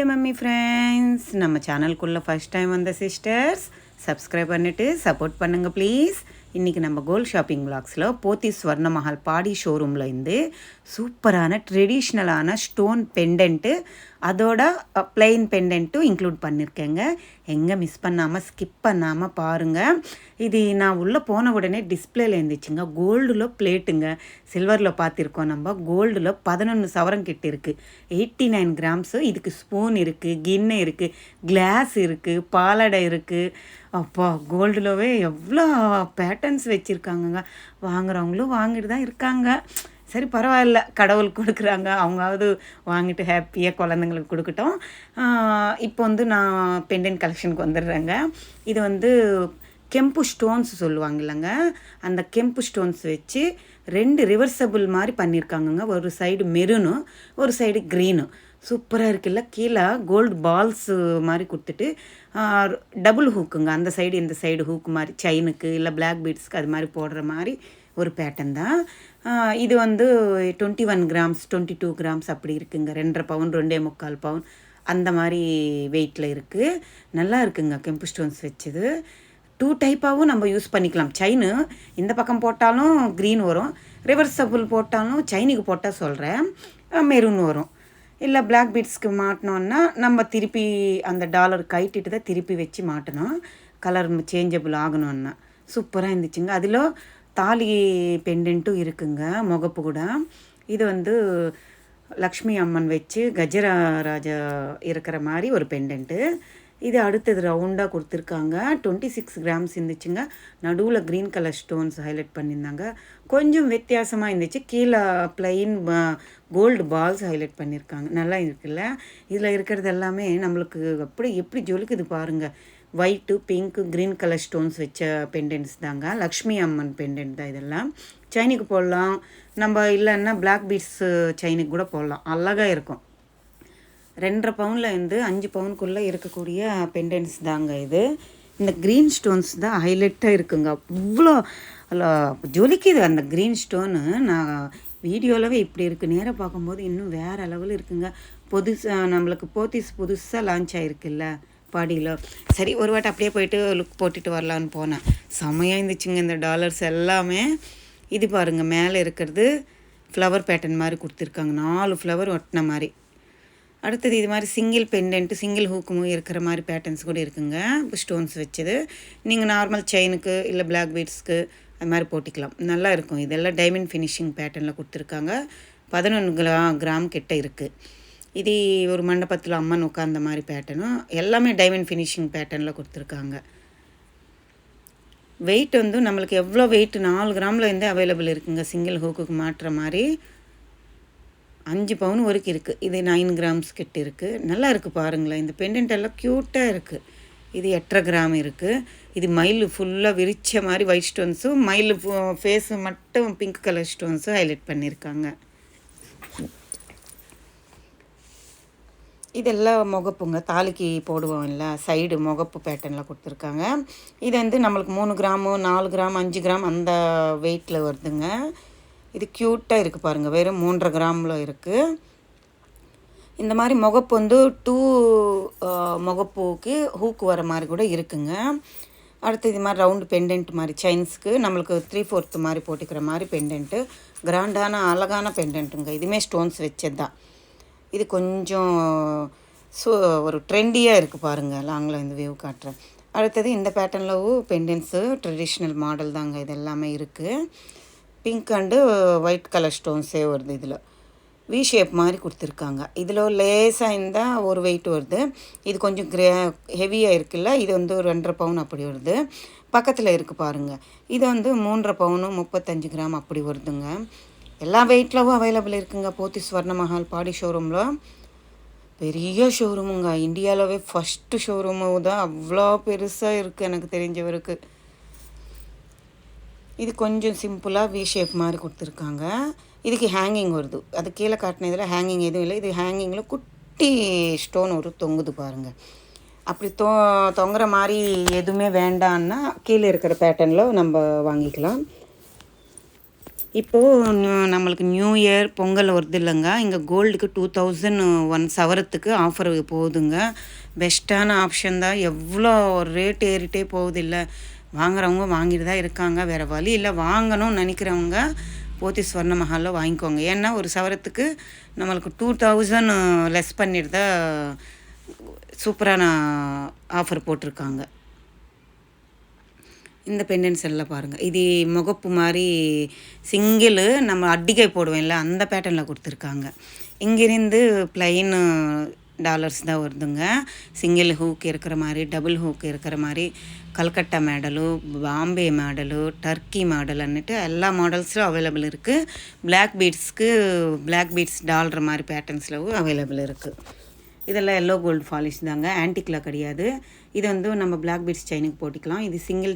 Mummy friends, நம்ம சேனலுக்குள்ளே first time வந்த sisters subscribe பண்ணிவிட்டு சப்போர்ட் பண்ணுங்கள் ப்ளீஸ். இன்றைக்கி நம்ம கோல்ட் ஷாப்பிங் விலாக்ஸில் போத்தீஸ் ஸ்வர்ண மஹால் பாடி ஷோரூமில் இருந்து சூப்பரான ட்ரெடிஷ்னலான ஸ்டோன் பெண்டன்ட்டு அதோட பிளெயின் பெண்டன்ட்டும் இன்க்ளூட் பண்ணியிருக்கேங்க. எங்கே மிஸ் பண்ணாமல் ஸ்கிப் பண்ணாமல் பாருங்கள். இது நான் உள்ளே போன உடனே டிஸ்பிளேல இருந்துச்சுங்க. கோல்டில் பிளேட்டுங்க, சில்வரில் பார்த்துருக்கோம். நம்ம கோல்டில் 11 சவரம் கிட்ட இருக்குது, 89 கிராம்ஸு. இதுக்கு ஸ்பூன் இருக்குது, கிண்ணு இருக்குது, கிளாஸ் இருக்குது, பாலடை இருக்குது. அப்பா, கோல்டுலவே எவ்வளோ பேட்டர்ன்ஸ் வச்சுருக்காங்கங்க. வாங்குறவங்களும் வாங்கிட்டு தான் இருக்காங்க. சரி, பரவாயில்ல, கடவுள் கொடுக்குறாங்க, அவங்காவது வாங்கிட்டு ஹாப்பியாக குழந்தைங்களுக்கு கொடுக்கட்டும். இப்போ நான் பெண்டன்ட் கலெக்ஷனுக்கு வந்துடுறேங்க. இது கெம்பு ஸ்டோன்ஸ் சொல்லுவாங்க இல்லைங்க, அந்த கெம்பு ஸ்டோன்ஸ் வச்சு 2 ரிவர்சபிள் மாதிரி பண்ணியிருக்காங்கங்க. ஒரு சைடு மெரூனும் ஒரு சைடு க்ரீனும். சூப்பராக இருக்குல்ல. கீழே கோல்டு பால்ஸு மாதிரி கொடுத்துட்டு டபுள் ஹூக்குங்க, அந்த சைடு இந்த சைடு ஹூக்கு மாதிரி செயினுக்கு இல்லை பிளாக் பீட்ஸ்க்கு அது மாதிரி போடுற மாதிரி ஒரு பேட்டர்ன் தான். இது 21 கிராம்ஸ் 22 கிராம்ஸ் அப்படி இருக்குங்க. 2.5 பவுன் 2.25 பவுன் அந்த மாதிரி வெயிட்டில் இருக்குது. நல்லா இருக்குங்க. கெம்பு ஸ்டோன்ஸ் வச்சது 2 டைப்பாகவும் நம்ம யூஸ் பண்ணிக்கலாம். செயினு இந்த பக்கம் போட்டாலும் க்ரீன் வரும், ரிவர்சபிள் போட்டாலும் செயினுக்கு போட்டால் சொல்கிறேன் மெரூன் வரும். இல்லை பிளாக் பீட்ஸ்க்கு மாட்டினோன்னா நம்ம திருப்பி அந்த டாலர் கைட்டிட்டு தான் திருப்பி வச்சு மாட்டணும், கலர் சேஞ்சபிள் ஆகணுன்னா. சூப்பராக இருந்துச்சுங்க. அதில் தாலி பெண்டன்ட்டும் இருக்குங்க, முகப்பு கூட. இது லக்ஷ்மி அம்மன் வச்சு கஜராராஜா இருக்கிற மாதிரி ஒரு பெண்டன்ட்டு. இது அடுத்தது ரவுண்டாக கொடுத்துருக்காங்க. 26 கிராம்ஸ் இருந்துச்சுங்க. நடுவில் க்ரீன் கலர் ஸ்டோன்ஸ் ஹைலைட் பண்ணியிருந்தாங்க. கொஞ்சம் வித்தியாசமாக இருந்துச்சு. கீழே பிளெயின் கோல்டு பால்ஸ் ஹைலைட் பண்ணியிருக்காங்க. நல்லா இருக்குல்ல. இதில் இருக்கிறது எல்லாமே நம்மளுக்கு எப்படி ஜொலிக்குது பாருங்கள். White, pink, green colour stones வச்ச பெண்டன்ட்ஸ் தாங்க. லக்ஷ்மி அம்மன் பெண்டன்ட் தான் இதெல்லாம். செயினுக்கு போடலாம், நம்ம இல்லைன்னா பிளாக் பீட்ஸ் செயினுக்கு கூட போடலாம், அழகாக இருக்கும். 2.5 பவுன்லேருந்து 5 பவுனுக்குள்ளே இருக்கக்கூடிய பெண்டன்ட்ஸ் தாங்க இது. இந்த க்ரீன் ஸ்டோன்ஸ் தான் ஹைலைட்டாக இருக்குங்க. அவ்வளோ ஜொலிக்குது அந்த க்ரீன் ஸ்டோனு. நான் வீடியோலவே இப்படி இருக்குது, நேராக பார்க்கும்போது இன்னும் வேறு லெவலில் இருக்குங்க. நம்மளுக்கு போத்தீஸ் புதுசாக லான்ச் ஆகிருக்குல்ல பாடியில். சரி, ஒரு வாட்டி அப்படியே போயிட்டு லுக் போட்டுட்டு வரலான்னு போனேன். செம்மையாக இருந்துச்சுங்க இந்த டாலர்ஸ் எல்லாமே. இது பாருங்கள், மேலே இருக்கிறது ஃப்ளவர் பேட்டர்ன் மாதிரி கொடுத்துருக்காங்க, 4 ஃப்ளவர் ஒட்டின மாதிரி. அடுத்தது இது மாதிரி சிங்கிள் பெண்டன்ட்டு, சிங்கிள் ஹூக்கும் இருக்கிற மாதிரி பேட்டர்ன்ஸ் கூட இருக்குங்க, ஸ்டோன்ஸ் வச்சது. நீங்கள் நார்மல் செயினுக்கு இல்லை பிளாக் பீட்ஸ்க்கு அது மாதிரி போட்டிக்கலாம், நல்லா இருக்கும். இதெல்லாம் டைமண்ட் ஃபினிஷிங் பேட்டர்னில் கொடுத்துருக்காங்க. 11 கிராம் கிட்ட இருக்குது. இது ஒரு மண்டபத்தில் அம்மன் உட்காந்த மாதிரி பேட்டர்னும், எல்லாமே டைமண்ட் ஃபினிஷிங் பேட்டர்னில் கொடுத்துருக்காங்க. வெயிட் நம்மளுக்கு எவ்வளோ வெயிட் 4 கிராமில் இருந்தே அவைலபிள் இருக்குங்க. சிங்கிள் ஹூக்குக்கு மாட்டுற மாதிரி 5 பவுன் வரைக்கும் இருக்குது. இது 9 கிராம்ஸ் கிட்ட இருக்குது. நல்லா இருக்குது பாருங்களேன். இந்த பெண்டன்ட் எல்லாம் க்யூட்டாக இருக்குது. இது 8.5 கிராம் இருக்குது. இது மயில் ஃபுல்லாக விரிச்ச மாதிரி ஒயிட் ஸ்டோன்ஸும், மயில் ஃபேஸு மட்டும் பிங்க் கலர் ஸ்டோன்ஸும் ஹைலைட் பண்ணியிருக்காங்க. இதெல்லாம் முகப்புங்க, தாலிக்கு போடுவோம் இல்லை, சைடு முகப்பு பேட்டர்னில் கொடுத்துருக்காங்க. இது நம்மளுக்கு 3 கிராமு 4 கிராம் 5 கிராம் அந்த வெயிட்டில் வருதுங்க. இது க்யூட்டாக இருக்குது பாருங்கள், வெறும் 3.5 கிராமில் இருக்குது. இந்த மாதிரி முகப்பு 2 முகப்பூக்கு ஹூக்கு வர மாதிரி கூட இருக்குங்க. அடுத்து இது மாதிரி ரவுண்டு பெண்டன்ட் மாதிரி செயின்ஸுக்கு நம்மளுக்கு 3/4 மாதிரி போட்டுக்கிற மாதிரி பெண்டன்ட்டு. கிராண்டான அழகான பெண்டன்ட்டுங்க. இதுவுமே ஸ்டோன்ஸ் வச்சது தான். இது கொஞ்சம் ஒரு ட்ரெண்டியாக இருக்குது பாருங்கள். லாங்கில் இந்த வியூ காட்டுறேன். அடுத்தது இந்த பேட்டர்னில் பெண்டன்ட்ஸு ட்ரெடிஷ்னல் மாடல் தாங்க. இது எல்லாமே இருக்குது. பிங்க் அண்டு ஒயிட் கலர் ஸ்டோன்ஸே வருது. இதில் வி ஷேப் மாதிரி கொடுத்துருக்காங்க. இதில் லேசாக இருந்தால் ஒரு வெயிட் வருது. இது கொஞ்சம் ஹெவியாக இருக்குல்ல, இது ஒரு 2.5 பவுன் அப்படி வருது. பக்கத்தில் இருக்குது பாருங்கள். இது 3.5 பவுனு 35 கிராம் அப்படி வருதுங்க. எல்லா வெயிட்லவும் அவைலபிள் இருக்குங்க போத்தீஸ் ஸ்வர்ண மஹால் பாடி ஷோரூமில். பெரிய ஷோரூமுங்க, இந்தியாவிலவே ஃபஸ்ட்டு ஷோரூமு தான். அவ்வளோ பெருசாக இருக்குது எனக்கு தெரிஞ்சவருக்கு. இது கொஞ்சம் சிம்பிளாக வி ஷேப் மாதிரி கொடுத்துருக்காங்க. இதுக்கு ஹேங்கிங் வருது. அது கீழே காட்டினதில் ஹேங்கிங் எதுவும் இல்லை. இது ஹேங்கிங்கில் குட்டி ஸ்டோன் ஒரு தொங்குது பாருங்கள். அப்படி தொங்குற மாதிரி எதுவுமே வேண்டான்னா கீழே இருக்கிற பேட்டர்னில் நம்ம வாங்கிக்கலாம். இப்போது நம்மளுக்கு நியூ இயர் பொங்கல் வருது இல்லைங்க, இங்கே கோல்டுக்கு 2001 சவரத்துக்கு ஆஃபர் போகுதுங்க. பெஸ்ட்டான ஆப்ஷன் தான். எவ்வளோ ரேட் ஏறிட்டே போகுது இல்லை, வாங்குறவங்க வாங்கிட்டு தான் இருக்காங்க. வேறு வழி இல்லை, வாங்கணும்னு நினைக்கிறவங்க போத்தீஸ் ஸ்வர்ண மஹாலில் வாங்கிக்கோங்க. ஏன்னா ஒரு சவரத்துக்கு நம்மளுக்கு 2000 லெஸ் பண்ணிட்டு தான் சூப்பரான ஆஃபர் போட்டிருக்காங்க. இந்த பெண்டன்ஸ் எல்லாம் பாருங்கள், இது முகப்பு மாதிரி சிங்கிள் நம்ம அட்டிகை போடுவேன்ல அந்த பேட்டர்னில் கொடுத்துருக்காங்க. இங்கேருந்து ப்ளைன் டாலர்ஸ் தான் வருதுங்க. சிங்கிள் ஹூக் இருக்கிற மாதிரி, டபுள் ஹூக் இருக்கிற மாதிரி, Calcutta model, Bombay model, Turkey மாடலுன்னுட்டு எல்லா மாடல்ஸும் அவைலபிள் இருக்குது. பிளாக் பீட்ஸ் டாலர் மாதிரி பேட்டர்ன்ஸ்லவும் அவைலபிள் இருக்குது. இதெல்லாம் எல்லோ கோல்டு பாலிஷ் தாங்க, ஆன்டிக்கில் கிடையாது. இது வந்து நம்ம பிளாக் பீட்ஸ் செயினுக்கு போட்டிக்கலாம். இது சிங்கிள்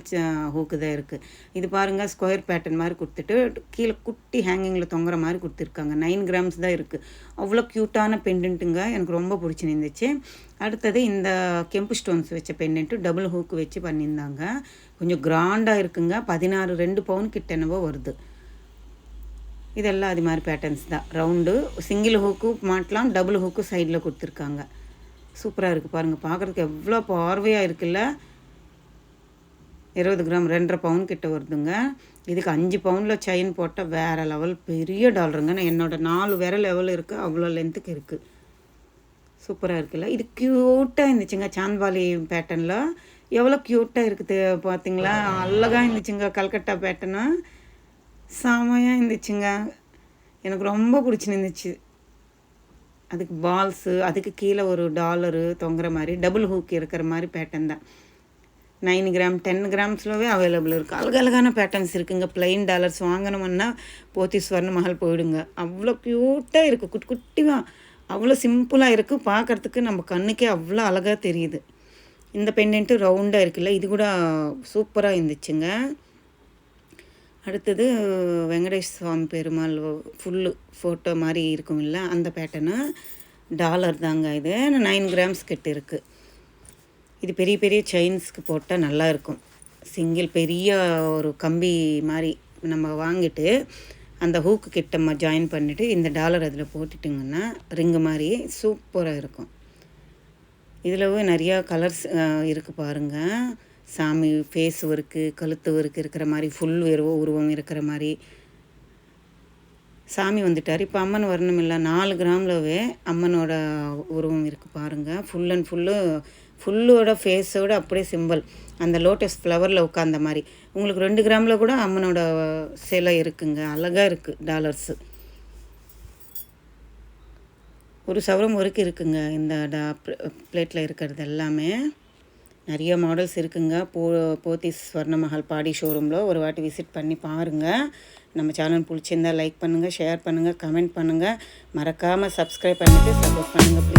ஹூக்கு தான் இருக்குது. இது பாருங்கள், ஸ்கொயர் பேட்டர்ன் மாதிரி கொடுத்துட்டு கீழே குட்டி ஹேங்கிங்கில் தொங்குற மாதிரி கொடுத்துருக்காங்க. 9 கிராம்ஸ் தான் இருக்குது. அவ்வளோ க்யூட்டான பெண்டன்ட்டுங்க, எனக்கு ரொம்ப பிடிச்சிருந்துச்சு. அடுத்தது இந்த கெம்பு ஸ்டோன்ஸ் வச்ச பெண்டன்ட்டு டபுள் ஹூக்கு வச்சு பண்ணியிருந்தாங்க. கொஞ்சம் கிராண்டாக இருக்குங்க. 2 பவுன் கிட்ட என்னவோ வருது. இதெல்லாம் அது மாதிரி பேட்டர்ன்ஸ் தான். ரவுண்டு சிங்கிள் ஹூக்கு மாட்டலாம், டபுள் ஹூக்கு சைடில் கொடுத்துருக்காங்க. சூப்பராக இருக்குது பாருங்கள், பார்க்குறதுக்கு எவ்வளோ பார்வையாக இருக்குல்ல. 20 கிராம் 2.5 பவுன் கிட்ட வருதுங்க. இதுக்கு 5 பவுனில் செயின் போட்டால் வேறு லெவல் பெரிய டாலருங்க. நான் என்னோடய 4 விரல் லெவல் இருக்குது, அவ்வளோ லென்த்துக்கு இருக்குது. சூப்பராக இருக்குல்ல. இது க்யூட்டாக இருந்துச்சுங்க. சாந்த்வாலி பேட்டர்னில் எவ்வளோ க்யூட்டாக இருக்குது பார்த்தீங்களா, அழகாக இருந்துச்சுங்க. கல்கட்டா பேட்டர்னு செமையாக இருந்துச்சுங்க, எனக்கு ரொம்ப பிடிச்சிருந்துச்சு. அதுக்கு பால்ஸு, அதுக்கு கீழே ஒரு டாலரு தொங்குற மாதிரி டபுள் ஹூக் இருக்கிற மாதிரி பேட்டர்ன் தான். 9 கிராம் 10 கிராம்ஸ்லவே அவைலபிள் இருக்குது. அழகான பேட்டர்ன்ஸ் இருக்குங்க. ப்ளைன் டாலர்ஸ் வாங்கணுமுன்னா போத்தீஸ் ஸ்வர்ண மஹால் போயிடுங்க. அவ்வளோ க்யூட்டாக இருக்குது, குட்டியாக அவ்வளோ சிம்பிளாக இருக்குது. பார்க்குறதுக்கு நம்ம கண்ணுக்கே அவ்வளோ அழகாக தெரியுது. இந்த பெண்டன்ட்டு ரவுண்டாக இருக்குல்ல, இது கூட சூப்பராக இருந்துச்சுங்க. அடுத்தது வெங்கடேஷ் சுவாமி பெருமாள் ஃபுல்லு ஃபோட்டோ மாதிரி இருக்கும் இல்லை, அந்த பேட்டர்னு டாலர் தாங்க. இது 9 கிராம்ஸ் கிட்ட இருக்குது. இது பெரிய பெரிய செயின்ஸ்க்கு போட்டால் நல்லாயிருக்கும். சிங்கிள் பெரிய ஒரு கம்பி மாதிரி நம்ம வாங்கிட்டு அந்த ஹூக்கு கிட்ட ஜாயின் பண்ணிவிட்டு இந்த டாலர் அதில் போட்டுட்டிங்கன்னா ரிங்கு மாதிரி சூப்பராக இருக்கும். இதில் நிறையா கலர்ஸ் இருக்குது பாருங்கள். சாமி ஃபேஸ் ஒர்க்கு, கழுத்து ஒர்க்கு இருக்கிற மாதிரி, ஃபுல் உருவம் இருக்கிற மாதிரி சாமி வந்துட்டார். இப்போ அம்மன் வரணும் இல்லை, 4 கிராம்லவே அம்மனோட உருவம் இருக்குது பாருங்கள். ஃபுல் அண்ட் ஃபுல்லோட ஃபேஸோடு அப்படியே சிம்பிள் அந்த லோட்டஸ் ஃப்ளவரில் உட்காந்த மாதிரி. உங்களுக்கு 2 கிராமில் கூட அம்மனோட சிலை இருக்குங்க. அழகாக இருக்குது டாலர்ஸு. ஒரு சவரம் ஒர்க்கு இருக்குங்க இந்த பிளேட்டில் இருக்கிறது எல்லாமே. நிறைய மாடல்ஸ் இருக்குங்க. போத்தீஸ் ஸ்வர்ண மஹால் பாடி ஷோரூமில் ஒரு வாட்டி விசிட் பண்ணி பாருங்கள். நம்ம சேனல் பிடிச்சிருந்தால் லைக் பண்ணுங்கள், ஷேர் பண்ணுங்கள், கமெண்ட் பண்ணுங்கள். மறக்காமல் சப்ஸ்கிரைப் பண்ணிவிட்டு சப்போர்ட் பண்ணுங்கள்.